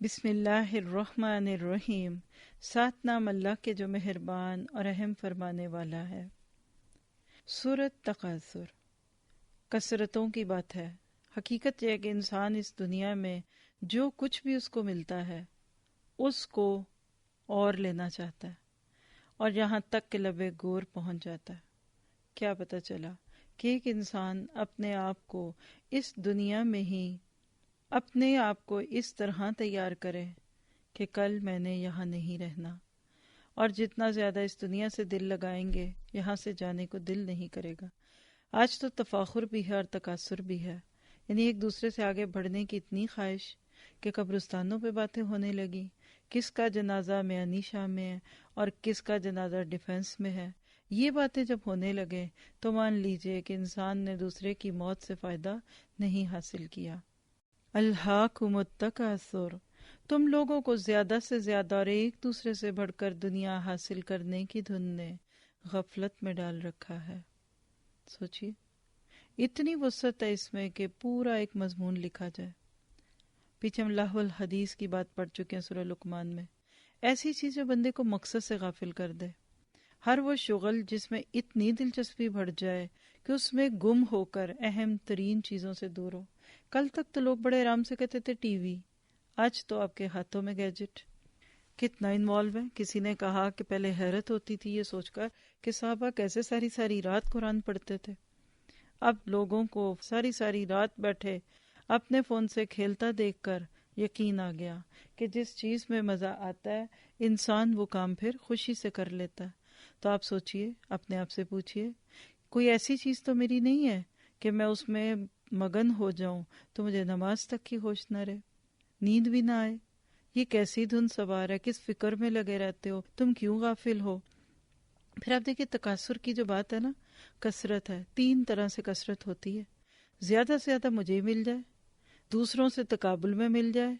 بسم اللہ الرحمن الرحیم۔ سات نام اللہ کے جو مہربان اور رحم فرمانے والا ہے۔ سورۃ تکاثر۔ کثرتوں کی بات ہے۔ حقیقت یہ ہے کہ انسان اس دنیا میں جو کچھ بھی اس کو ملتا ہے اس کو اور لینا چاہتا ہے، اور یہاں تک کہ لب گور پہنچ جاتا ہے۔ کیا پتہ چلا کہ ایک انسان اپنے آپ کو اس دنیا میں ہی اپنے آپ کو اس طرح تیار کرے کہ کل میں نے یہاں نہیں رہنا، اور جتنا زیادہ اس دنیا سے دل لگائیں گے یہاں سے جانے کو دل نہیں کرے گا۔ آج تو تفاخر بھی ہے اور تکاثر بھی ہے، یعنی ایک دوسرے سے آگے بڑھنے کی اتنی خواہش کہ قبرستانوں پہ باتیں ہونے لگی، کس کا جنازہ میانی شاہ میں ہے اور کس کا جنازہ ڈیفنس میں ہے۔ یہ باتیں جب ہونے لگے تو مان لیجئے کہ انسان نے دوسرے کی موت سے فائدہ نہیں حاصل کیا۔ الہاکم التکاثر، تم لوگوں کو زیادہ سے زیادہ اور ایک دوسرے سے بڑھ کر دنیا حاصل کرنے کی دھن نے غفلت میں ڈال رکھا ہے۔ سوچیے، اتنی وسعت ہے اس میں کہ پورا ایک مضمون لکھا جائے۔ پیچھے ہم لہو الحدیث کی بات پڑھ چکے ہیں سورہ لقمان میں۔ ایسی چیز جو بندے کو مقصد سے غافل کر دے، ہر وہ شغل جس میں اتنی دلچسپی بڑھ جائے کہ اس میں گم ہو کر اہم ترین چیزوں سے دور ہو۔ کل تک تو لوگ بڑے آرام سے کہتے تھے ٹی وی، آج تو آپ کے ہاتھوں میں گیجٹ۔ کتنا انوالو ہے۔ کسی نے کہا کہ پہلے حیرت ہوتی تھی یہ سوچ کر کہ صحابہ کیسے ساری ساری رات قرآن پڑھتے تھے، اب لوگوں کو ساری ساری رات بیٹھے اپنے فون سے کھیلتا دیکھ کر یقین آ گیا کہ جس چیز میں مزہ آتا ہے انسان وہ کام پھر خوشی سے کر لیتا ہے۔ تو آپ سوچئے، اپنے آپ سے پوچھئے، کوئی ایسی چیز تو میری نہیں ہے کہ میں اس میں مگن ہو جاؤں تو مجھے نماز تک کی ہوش نہ رہے، نیند بھی نہ آئے۔ یہ کیسی دھن سوار ہے، کس فکر میں لگے رہتے ہو، تم کیوں غافل ہو؟ پھر آپ دیکھیں تکاثر کی جو بات ہے نا، کثرت ہے۔ تین طرح سے کثرت ہوتی ہے۔ زیادہ سے زیادہ مجھے مل جائے، دوسروں سے تقابل میں مل جائے،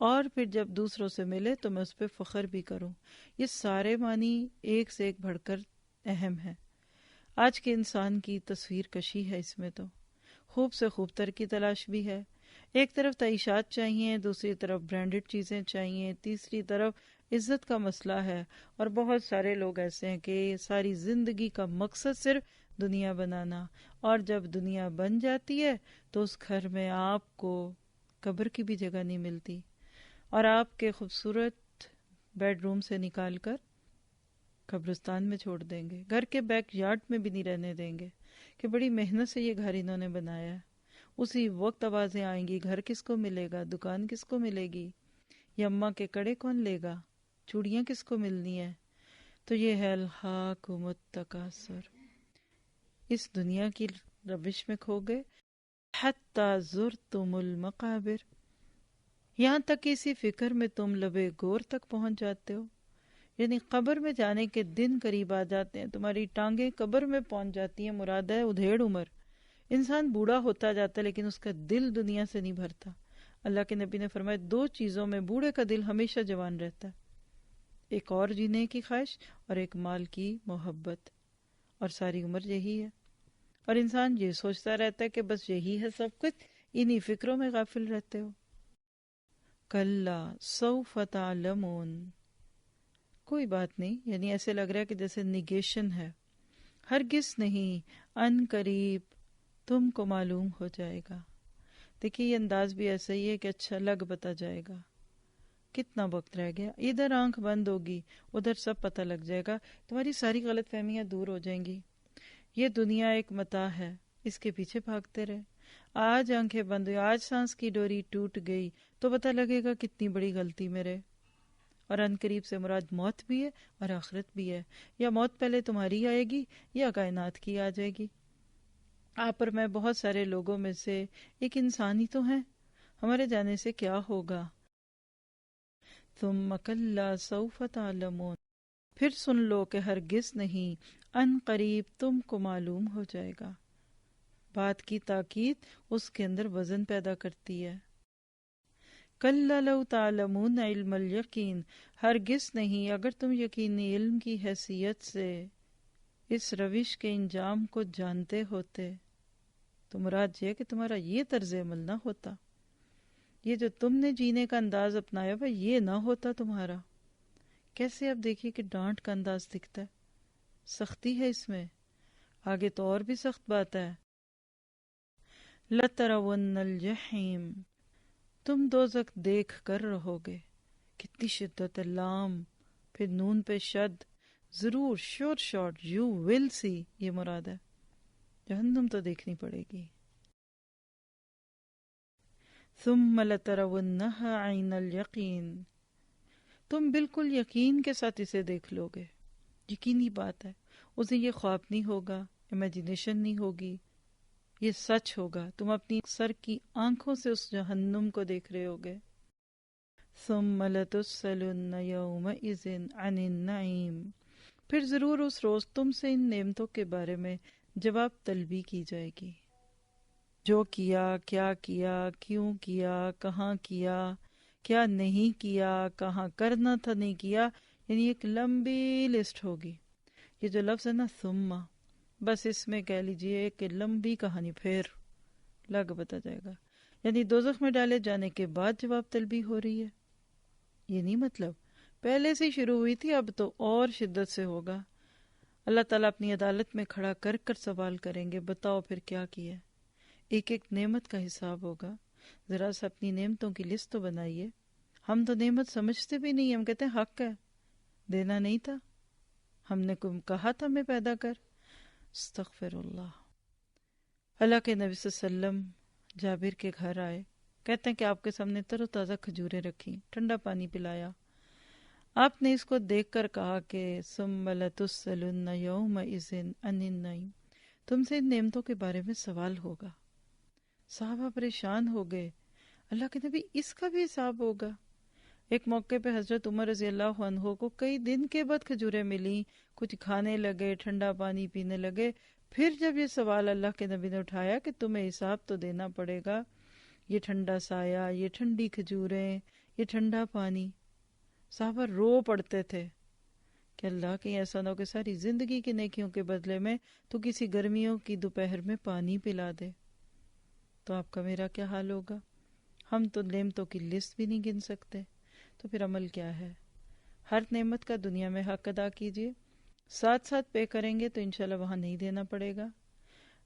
اور پھر جب دوسروں سے ملے تو میں اس پہ فخر بھی کروں۔ یہ سارے معنی ایک سے ایک بڑھ کر اہم ہے۔ آج کے انسان کی تصویر کشی ہے اس میں، تو خوب سے خوب تر کی تلاش بھی ہے۔ ایک طرف تعیشات چاہیے، دوسری طرف برانڈڈ چیزیں چاہیے، تیسری طرف عزت کا مسئلہ ہے، اور بہت سارے لوگ ایسے ہیں کہ ساری زندگی کا مقصد صرف دنیا بنانا، اور جب دنیا بن جاتی ہے تو اس گھر میں آپ کو قبر کی بھی جگہ نہیں ملتی، اور آپ کے خوبصورت بیڈ روم سے نکال کر قبرستان میں چھوڑ دیں گے، گھر کے بیک یارڈ میں بھی نہیں رہنے دیں گے کہ بڑی محنت سے یہ گھر انہوں نے بنایا ہے۔ اسی وقت آوازیں آئیں گی، گھر کس کو ملے گا، دکان کس کو ملے گی، یہ اماں کے کڑے کون لے گا، چوڑیاں کس کو ملنی ہیں۔ تو یہ ہے الہاکم التکاثر، اس دنیا کی روش میں کھو گئے، حتی زرتم المقابر، یہاں تک کہ اسی فکر میں تم لبے گور تک پہنچ جاتے ہو، یعنی قبر میں جانے کے دن قریب آ جاتے ہیں، تمہاری ٹانگیں قبر میں پہنچ جاتی ہیں، مراد ہے ادھیڑ عمر۔ انسان بوڑھا ہوتا جاتا ہے لیکن اس کا دل دنیا سے نہیں بھرتا۔ اللہ کے نبی نے فرمایا دو چیزوں میں بوڑھے کا دل ہمیشہ جوان رہتا ہے، ایک اور جینے کی خواہش اور ایک مال کی محبت، اور ساری عمر یہی ہے۔ اور انسان یہ سوچتا رہتا ہے کہ بس یہی ہے سب کچھ، انہی فکروں میں غافل رہتے ہو۔ کلا سوف تعلمون، کوئی بات نہیں، یعنی ایسے لگ رہا ہے کہ جیسے نگیشن ہے، ہرگز نہیں، ان قریب تم کو معلوم ہو جائے گا۔ دیکھیے یہ انداز بھی ایسا ہی ہے کہ اچھا لگ بتا جائے گا، کتنا وقت رہ گیا، ادھر آنکھ بند ہوگی ادھر سب پتہ لگ جائے گا، تمہاری ساری غلط فہمیاں دور ہو جائیں گی۔ یہ دنیا ایک متاع ہے، اس کے پیچھے بھاگتے رہے، آج آنکھیں بند ہوئی، آج سانس کی ڈوری ٹوٹ گئی تو پتہ لگے گا کتنی بڑی غلطی میرے۔ اور ان قریب سے مراد موت بھی ہے اور آخرت بھی ہے، یا موت پہلے تمہاری آئے گی یا کائنات کی آ جائے گی۔ آپ اور میں بہت سارے لوگوں میں سے ایک انسان ہی تو ہیں، ہمارے جانے سے کیا ہوگا۔ ثم کلا سوف تعلمون، پھر سن لو کہ ہرگز نہیں، ان قریب تم کو معلوم ہو جائے گا۔ بات کی تاکید اس کے اندر وزن پیدا کرتی ہے۔ کلا لو تعلمون علم الیقین، ہرگز نہیں اگر تم یقینی علم کی حیثیت سے اس روش کے انجام کو جانتے ہوتے تو مراد یہ کہ تمہارا یہ طرز عمل نہ ہوتا۔ یہ جو تم نے جینے کا انداز اپنایا ہوا یہ نہ ہوتا تمہارا. کیسے اب دیکھیے کہ ڈانٹ کا انداز دکھتا ہے, سختی ہے اس میں. آگے تو اور بھی سخت بات ہے. لَتَرَوُنَّ الْجَحِيمَ, تم دوزخ دیکھ کر رہو گے. کتنی شدت ہے, لام پھر نون پہ شد, ضرور شور شارٹ, یو ول سی, یہ مراد ہے. جہنم تو دیکھنی پڑے گی. ثم لترونها عین الیقین, تم بالکل یقین کے ساتھ اسے دیکھ لو گے. یقینی بات ہے, اسے یہ خواب نہیں ہوگا, امیجنیشن نہیں ہوگی, یہ سچ ہوگا. تم اپنی سر کی آنکھوں سے اس جہنم کو دیکھ رہے ہوگے. ثم لتسألن یومئذ عن النعیم, پھر ضرور اس روز تم سے ان نعمتوں کے بارے میں جواب طلبی کی جائے گی. جو کیا, کیا کیا, کیوں کیا, کہاں کیا, کیا نہیں کیا, کہاں کرنا تھا نہیں کیا, یعنی ایک لمبی لسٹ ہوگی. یہ جو لفظ ہے نا ثم, بس اس میں کہہ لیجئے کہ لمبی کہانی پھر لگ بتا جائے گا. یعنی دوزخ میں ڈالے جانے کے بعد جواب طلبی ہو رہی ہے. یہ نہیں مطلب پہلے سے شروع ہوئی تھی, اب تو اور شدت سے ہوگا. اللہ تعالیٰ اپنی عدالت میں کھڑا کر کر سوال کریں گے, بتاؤ پھر کیا کیا. ایک ایک نعمت کا حساب ہوگا. ذرا سا اپنی نعمتوں کی لسٹ تو بنائیے. ہم تو نعمت سمجھتے بھی نہیں, ہم کہتے ہیں حق ہے, دینا نہیں تھا, ہم نے کہا تھا میں پیدا کر. استغفر اللہ. اللہ کے نبی صلی اللہ علیہ وسلم جابر کے گھر آئے, کہتے ہیں کہ آپ کے سامنے تر و تازہ کھجوریں رکھی, ٹھنڈا پانی پلایا. آپ نے اس کو دیکھ کر کہا کہ ثم لتسألن یومئذ عن النعیم, تم سے ان نعمتوں کے بارے میں سوال ہوگا. صحابہ پریشان ہو گئے. اللہ کے نبی اس کا بھی حساب ہوگا. ایک موقع پہ حضرت عمر رضی اللہ عنہ کو کئی دن کے بعد کھجوریں ملی, کچھ کھانے لگے, ٹھنڈا پانی پینے لگے. پھر جب یہ سوال اللہ کے نبی نے اٹھایا کہ تمہیں حساب تو دینا پڑے گا, یہ ٹھنڈا سایہ, یہ ٹھنڈی کھجوریں, یہ ٹھنڈا پانی, صحابہ رو پڑتے تھے کہ اللہ کہیں ایسا نہ ہو کہ ساری زندگی کی نیکیوں کے بدلے میں تو کسی گرمیوں کی دوپہر میں پانی پلا دے. تو آپ کا میرا کیا حال ہوگا. ہم تو نعمتوں کی لسٹ بھی نہیں گن سکتے, تو پھر عمل کیا ہے. ہر نعمت کا دنیا میں حق ادا کیجیے, ساتھ ساتھ پے کریں گے تو انشاءاللہ وہاں نہیں دینا پڑے گا.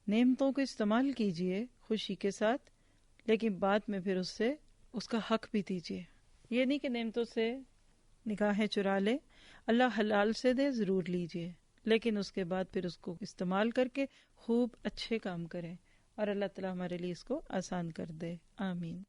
نعمتوں کو استعمال کیجیے خوشی کے ساتھ, لیکن بعد میں پھر اس کا حق بھی دیجیے. یہ نہیں کہ نعمتوں سے نگاہیں چرا لے, اللہ حلال سے دے ضرور لیجیے, لیکن اس کے بعد پھر اس کو استعمال کر کے خوب اچھے کام کریں, اور اللہ تعالیٰ ہمارے لیے اس کو آسان کر دے. آمین.